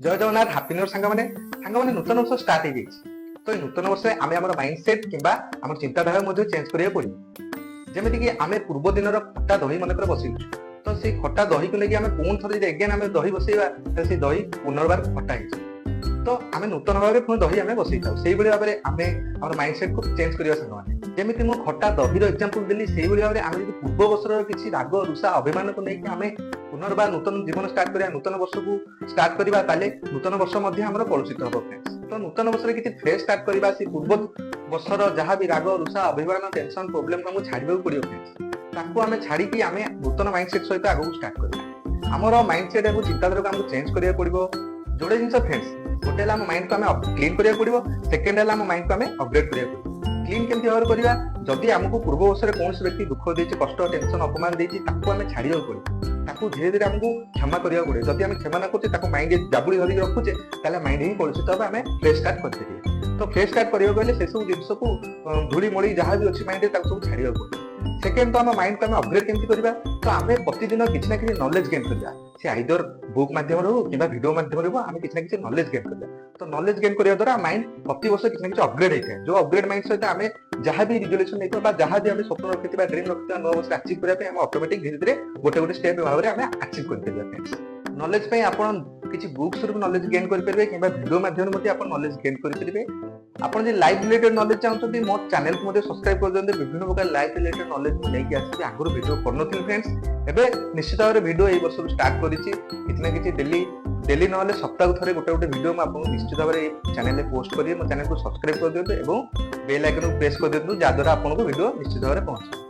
जय Jagannath happy new सांग मैंने नूतन वर्ष स्टार्ट हो तो नूतन वर्ष आम आम माइंडसेट किंबा आम चिंताधारा चेंज करा पड़ो जमीक आम पूर्व दिन खटा दही मनकर बस तो से खटा दही को लेकिन पुणी थर एगेन आम दही बसैवा से दही पुनर्बार खटा तो आम नूतन भाव में पुणी दही आम बसई था से भाव में आम माइंडसेट को चेंज करवा सांग जमी मुझे खटा दही एग्जांपल देली से भाव में आम पूर्व वर्षर किसी राग रुषा अभिमान को लेकिन आम पुनर्बार नूतन जीवन स्टार्ट करिया नूतन वर्ष को स्टार्ट करिबा ताले नूतन वर्ष मध्ये हमर कलुषित हो फ्रेंड्स तो नूतन वर्ष रे किछि फ्रेश स्टार्ट करिबा से पूर्व वर्षर जहां भी राग रुषा अभिमान टेंशन प्रॉब्लम को छाड़िबा पड़ियो फ्रेंड्स ताको हमें छाड़ी कि हमें नूतन माइंडसेट सहित आगु स्टार्ट करिबा हमर माइंडसेट को चिंताधारा को हमको चेंज करिया पड़िबो जोड़े जिंस फ्रेंड्स गोटे हम माइंड को हमें क्लीन करिया पड़िबो सेकंड है हम माइंड को हमें अपडेट करिया पड़िबो क्लीन केमती भाव करिबा जदि हमको पूर्व वर्ष रे कोनसे व्यक्ति दुख देछि कष्ट टेंशन अपमान देछि ताको हमें छाड़िया पड़िबो ताकू धीरे धीरे हमको क्षमा करिया पड़े जदि हम क्षमा ना करछे ताको माइंड जाबुड़ी धरि रखुचे ताले माइंड ही कलुषित होबा हमें फ्रेश स्टार्ट कर देबे तो फ्रेश स्टार्ट करियो कहले से सब जिंस को धूली मळी जहां भी अछि माइंड रे ताको सब छाड़िया पड़े सेकंड तो हम माइंड को हम अपग्रेड केमती करबा तो हमें प्रतिदिन किछ ना किछ नॉलेज गेन करबा से आइदर बुक माध्यम रे हो किबा वीडियो माध्यम रे हो हमें किछ ना किछ नॉलेज गेन करबा तो नॉलेज गेन करिया द्वारा माइंड प्रति वर्ष किछ ना किछ अपग्रेड होइते जो अपग्रेड माइंड सहित हमें जहां भी रिजोल्यूशन लेतो बा जहां भी हमें स्वप्न रखितबा ड्रीम रखितबा नो वर्ष अचीव करिया पे हम ऑटोमेटिक धीरे धीरे गोटे गोटे स्टेप भाव रे हमें अचीव कर देबा फ्रेंड्स नॉलेज पे आपण किछि बुक्स रे नॉलेज गेन कर परबे किबा वीडियो माध्यम रे आपण नॉलेज गेन कर परबे आपण जे लाइफ रिलेटेड नॉलेज चाहते मो चैनल को मते सब्सक्राइब कर देते विभिन्न प्रकार लाइफ रिलेटेड नॉलेज को लेके आसी आगुर वीडियो करनथिल फ्रेंड्स एबे निश्चित भाव वीडियो ए वर्ष स्टार्ट करिछि कितना किछि डेली नहले सप्ताह थरे गोटे गोटे वीडियो मैं आपको निश्चित भाव में चैनल में पोस्ट करिए मो चैनल को सब्सक्राइब कर दियंतु एवं बेल आइकन को प्रेस कर दियंतु जा द्वारा आपको वीडियो निश्चित भाव में पहुंचे।